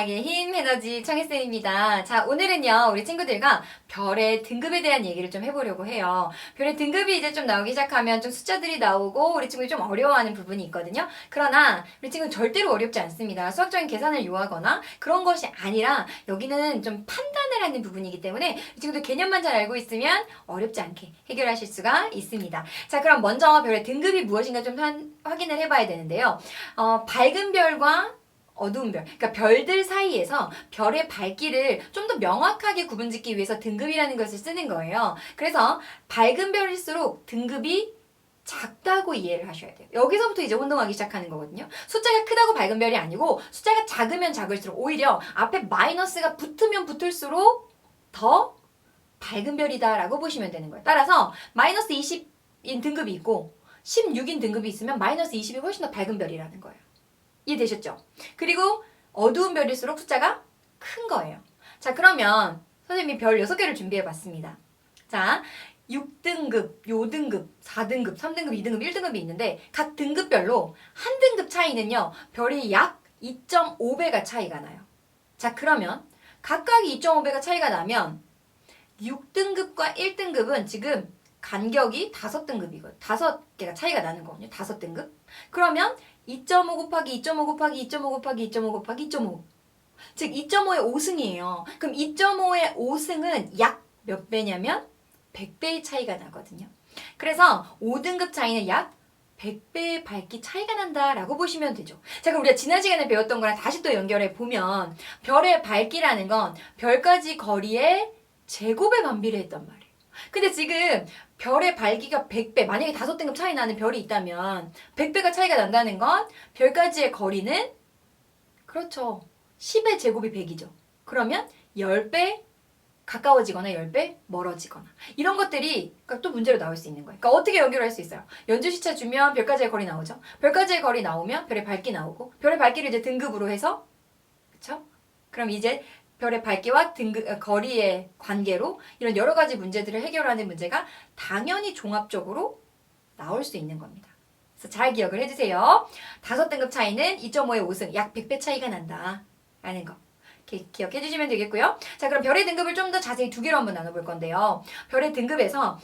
과학의 힘 에너지 청혜쌤입니다. 자, 오늘은요, 우리 친구들과 별의 등급에 대한 얘기를 좀 해보려고 해요. 별의 등급이 이제 좀 나오기 시작하면 좀 숫자들이 나오고 우리 친구들이 좀 어려워하는 부분이 있거든요. 그러나 우리 친구는 절대로 어렵지 않습니다. 수학적인 계산을 요하거나 그런 것이 아니라 여기는 좀 판단을 하는 부분이기 때문에 이 친구들 개념만 잘 알고 있으면 어렵지 않게 해결하실 수가 있습니다. 자, 그럼 먼저 별의 등급이 무엇인가 좀 확인을 해봐야 되는데요. 밝은 별과 어두운 별, 그러니까 별들 사이에서 별의 밝기를 좀 더 명확하게 구분짓기 위해서 등급이라는 것을 쓰는 거예요. 그래서 밝은 별일수록 등급이 작다고 이해를 하셔야 돼요. 여기서부터 이제 혼동하기 시작하는 거거든요. 숫자가 크다고 밝은 별이 아니고 숫자가 작으면 작을수록 오히려 앞에 마이너스가 붙으면 붙을수록 더 밝은 별이다라고 보시면 되는 거예요. 따라서 마이너스 20인 등급이 있고 16인 등급이 있으면 마이너스 20이 훨씬 더 밝은 별이라는 거예요. 이해되셨죠? 그리고 어두운 별일수록 숫자가 큰 거예요. 자, 그러면 선생님이 별 6개를 준비해 봤습니다. 자, 6등급, 요등급, 4등급, 3등급, 2등급, 1등급이 있는데 각 등급별로 한 등급 차이는요. 별이 약 2.5배가 차이가 나요. 자, 그러면 각각이 2.5배가 차이가 나면 6등급과 1등급은 지금 간격이 5등급이거든요. 5개가 차이가 나는 거거든요. 5등급. 그러면 2.5 곱하기 2.5 곱하기 2.5 곱하기 2.5 곱하기 2.5. 즉 2.5의 5승이에요. 그럼 2.5의 5승은 약 몇 배냐면 100배의 차이가 나거든요. 그래서 5등급 차이는 약 100배의 밝기 차이가 난다라고 보시면 되죠. 자, 그럼 우리가 지난 시간에 배웠던 거랑 다시 또 연결해 보면 별의 밝기라는 건 별까지 거리의 제곱에 반비례했단 말이에요. 근데 지금 별의 밝기가 100배, 만약에 5등급 차이 나는 별이 있다면 100배가 차이가 난다는 건 별까지의 거리는 그렇죠. 10의 제곱이 100이죠. 그러면 10배 가까워지거나 10배 멀어지거나 이런 것들이 또 문제로 나올 수 있는 거예요. 그러니까 어떻게 연결할 수 있어요? 연주시차 주면 별까지의 거리 나오죠. 별까지의 거리 나오면 별의 밝기 나오고 별의 밝기를 이제 등급으로 해서 그렇죠? 그럼 이제 별의 밝기와 거리의 관계로 이런 여러 가지 문제들을 해결하는 문제가 당연히 종합적으로 나올 수 있는 겁니다. 그래서 잘 기억을 해주세요. 5등급 차이는 2.5의 5승, 약 100배 차이가 난다. 라는 거. 기억해 주시면 되겠고요. 자, 그럼 별의 등급을 좀 더 자세히 두 개로 한번 나눠볼 건데요. 별의 등급에서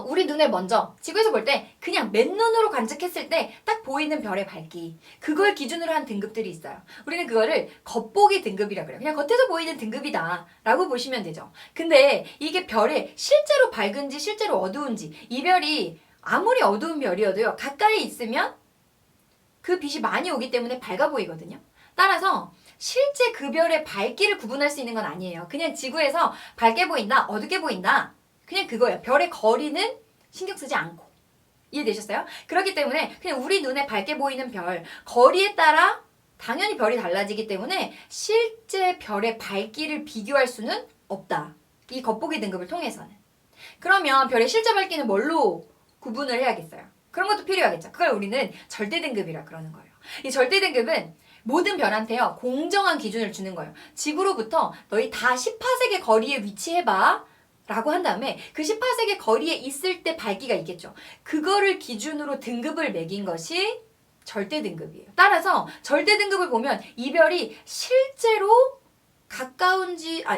우리 눈에 먼저 지구에서 볼 때 그냥 맨눈으로 관측했을 때 딱 보이는 별의 밝기 그걸 기준으로 한 등급들이 있어요. 우리는 그거를 겉보기 등급이라 그래요. 그냥 겉에서 보이는 등급이다 라고 보시면 되죠. 근데 이게 별의 실제로 밝은지 실제로 어두운지 이 별이 아무리 어두운 별이어도요. 가까이 있으면 그 빛이 많이 오기 때문에 밝아 보이거든요. 따라서 실제 그 별의 밝기를 구분할 수 있는 건 아니에요. 그냥 지구에서 밝게 보인다, 어둡게 보인다. 그냥 그거예요. 별의 거리는 신경 쓰지 않고. 이해되셨어요? 그렇기 때문에 그냥 우리 눈에 밝게 보이는 별, 거리에 따라 당연히 별이 달라지기 때문에 실제 별의 밝기를 비교할 수는 없다. 이 겉보기 등급을 통해서는. 그러면 별의 실제 밝기는 뭘로 구분을 해야겠어요? 그런 것도 필요하겠죠. 그걸 우리는 절대 등급이라 그러는 거예요. 이 절대 등급은 모든 별한테요. 공정한 기준을 주는 거예요. 지구로부터 너희 다 10파세기 거리에 위치해봐. 라고 한 다음에 그 10파세기 거리에 있을 때 밝기가 있겠죠. 그거를 기준으로 등급을 매긴 것이 절대 등급이에요. 따라서 절대 등급을 보면 이 별이 실제로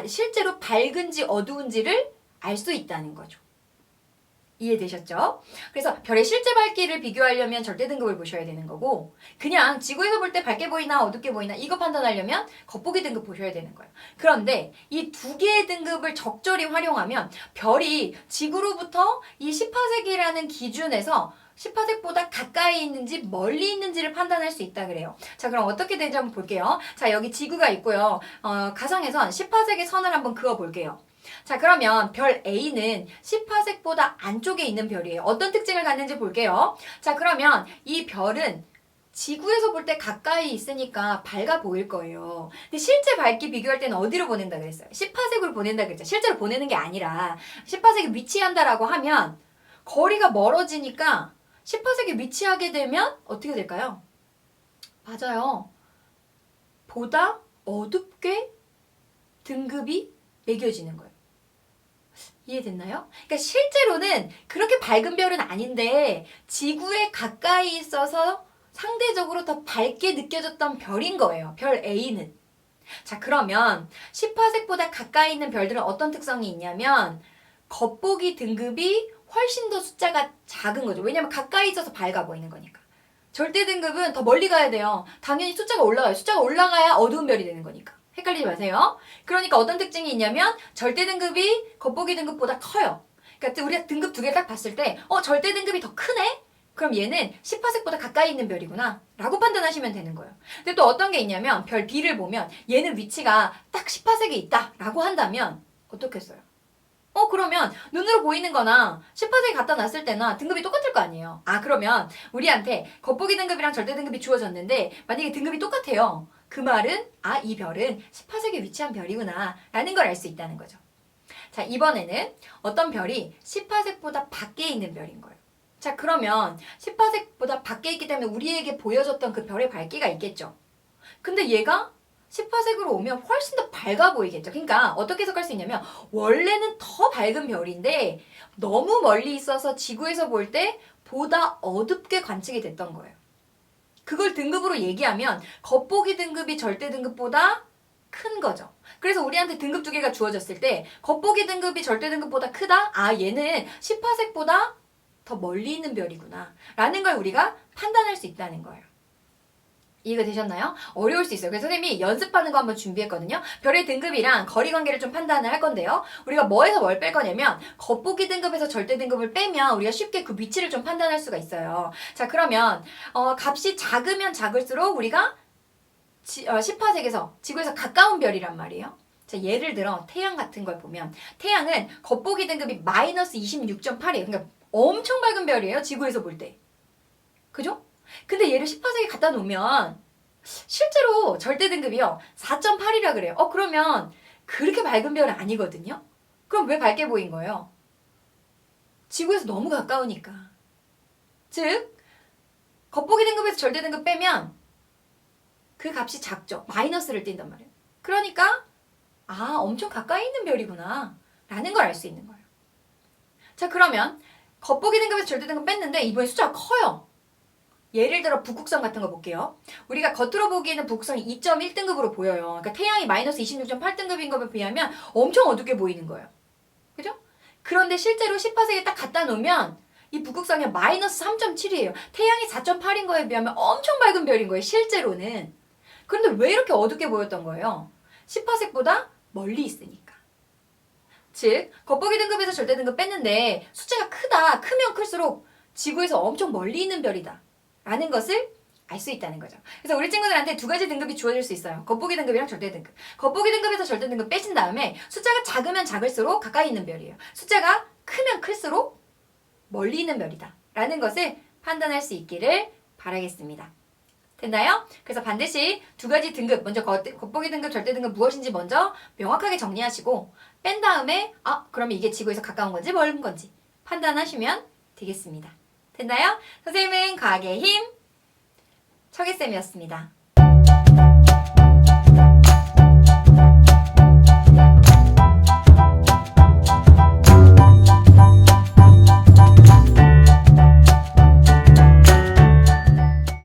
실제로 밝은지 어두운지를 알 수 있다는 거죠. 이해되셨죠? 그래서 별의 실제 밝기를 비교하려면 절대 등급을 보셔야 되는 거고 그냥 지구에서 볼 때 밝게 보이나 어둡게 보이나 이거 판단하려면 겉보기 등급 보셔야 되는 거예요. 그런데 이 두 개의 등급을 적절히 활용하면 별이 지구로부터 이 10파세기라는 기준에서 10파세기보다 가까이 있는지 멀리 있는지를 판단할 수 있다 그래요. 자, 그럼 어떻게 되는지 한번 볼게요. 자, 여기 지구가 있고요. 가상에선 10파세기 선을 한번 그어 볼게요. 자, 그러면 별 A는 10파섹보다 안쪽에 있는 별이에요. 어떤 특징을 갖는지 볼게요. 자, 그러면 이 별은 지구에서 볼 때 가까이 있으니까 밝아 보일 거예요. 근데 실제 밝기 비교할 때는 어디로 보낸다 그랬어요? 10파섹으로 보낸다 그랬죠. 실제로 보내는 게 아니라 10파섹에 위치한다라고 하면 거리가 멀어지니까 10파섹에 위치하게 되면 어떻게 될까요? 맞아요. 보다 어둡게 등급이 매겨지는 거예요. 이해됐나요? 그러니까 실제로는 그렇게 밝은 별은 아닌데 지구에 가까이 있어서 상대적으로 더 밝게 느껴졌던 별인 거예요. 별 A는. 자, 그러면 10화색보다 가까이 있는 별들은 어떤 특성이 있냐면 겉보기 등급이 훨씬 더 숫자가 작은 거죠. 왜냐면 가까이 있어서 밝아 보이는 거니까. 절대 등급은 더 멀리 가야 돼요. 당연히 숫자가 올라가요. 숫자가 올라가야 어두운 별이 되는 거니까. 헷갈리지 마세요. 그러니까 어떤 특징이 있냐면 절대 등급이 겉보기 등급보다 커요. 그러니까 우리가 등급 두 개 딱 봤을 때 절대 등급이 더 크네? 그럼 얘는 10화색보다 가까이 있는 별이구나 라고 판단하시면 되는 거예요. 근데 또 어떤 게 있냐면 별 B를 보면 얘는 위치가 딱 10화색에 있다 라고 한다면 어떻겠어요? 그러면 눈으로 보이는 거나 10화색에 갖다 놨을 때나 등급이 똑같을 거 아니에요. 아, 그러면 우리한테 겉보기 등급이랑 절대 등급이 주어졌는데 만약에 등급이 똑같아요. 그 말은 이 별은 10화색에 위치한 별이구나 라는 걸 알 수 있다는 거죠. 자, 이번에는 어떤 별이 10화색보다 밖에 있는 별인 거예요. 자, 그러면 10화색보다 밖에 있기 때문에 우리에게 보여줬던 그 별의 밝기가 있겠죠. 근데 얘가 10화색으로 오면 훨씬 더 밝아 보이겠죠. 그러니까 어떻게 해석할 수 있냐면 원래는 더 밝은 별인데 너무 멀리 있어서 지구에서 볼 때 보다 어둡게 관측이 됐던 거예요. 그걸 등급으로 얘기하면 겉보기 등급이 절대 등급보다 큰 거죠. 그래서 우리한테 등급 두 개가 주어졌을 때 겉보기 등급이 절대 등급보다 크다? 얘는 10화색보다 더 멀리 있는 별이구나 라는 걸 우리가 판단할 수 있다는 거예요. 이해가 되셨나요? 어려울 수 있어요. 그래서 선생님이 연습하는 거 한번 준비했거든요. 별의 등급이랑 거리 관계를 좀 판단을 할 건데요. 우리가 뭐에서 뭘 뺄 거냐면 겉보기 등급에서 절대 등급을 빼면 우리가 쉽게 그 위치를 좀 판단할 수가 있어요. 자, 그러면 값이 작으면 작을수록 우리가 10화색에서 지구에서 가까운 별이란 말이에요. 자, 예를 들어 태양 같은 걸 보면 태양은 겉보기 등급이 마이너스 26.8이에요. 그러니까 엄청 밝은 별이에요. 지구에서 볼 때. 그죠? 근데 얘를 10화색에 갖다 놓으면 실제로 절대 등급이요 4.8이라 그래요. 그러면 그렇게 밝은 별은 아니거든요. 그럼 왜 밝게 보인 거예요? 지구에서 너무 가까우니까. 즉 겉보기 등급에서 절대 등급 빼면 그 값이 작죠. 마이너스를 띈단 말이에요. 그러니까 엄청 가까이 있는 별이구나 라는 걸 알 수 있는 거예요. 자, 그러면 겉보기 등급에서 절대 등급 뺐는데 이번에 숫자가 커요. 예를 들어 북극성 같은 거 볼게요. 우리가 겉으로 보기에는 북극성이 2.1등급으로 보여요. 그러니까 태양이 마이너스 26.8등급인 것에 비하면 엄청 어둡게 보이는 거예요. 그죠? 그런데 실제로 10화색에 딱 갖다 놓으면 이 북극성이 마이너스 3.7이에요. 태양이 4.8인 거에 비하면 엄청 밝은 별인 거예요. 실제로는. 그런데 왜 이렇게 어둡게 보였던 거예요? 10화색보다 멀리 있으니까. 즉, 겉보기 등급에서 절대 등급 뺐는데 숫자가 크면 클수록 지구에서 엄청 멀리 있는 별이다 라는 것을 알 수 있다는 거죠. 그래서 우리 친구들한테 두 가지 등급이 주어질 수 있어요. 겉보기 등급이랑 절대 등급. 겉보기 등급에서 절대 등급 빼신 다음에 숫자가 작으면 작을수록 가까이 있는 별이에요. 숫자가 크면 클수록 멀리 있는 별이다 라는 것을 판단할 수 있기를 바라겠습니다. 됐나요? 그래서 반드시 두 가지 등급, 먼저 겉보기 등급, 절대 등급 무엇인지 먼저 명확하게 정리하시고 뺀 다음에 그러면 이게 지구에서 가까운 건지 멀은 건지 판단하시면 되겠습니다. 됐나요? 선생님은 과학의 힘, 청혜쌤이었습니다.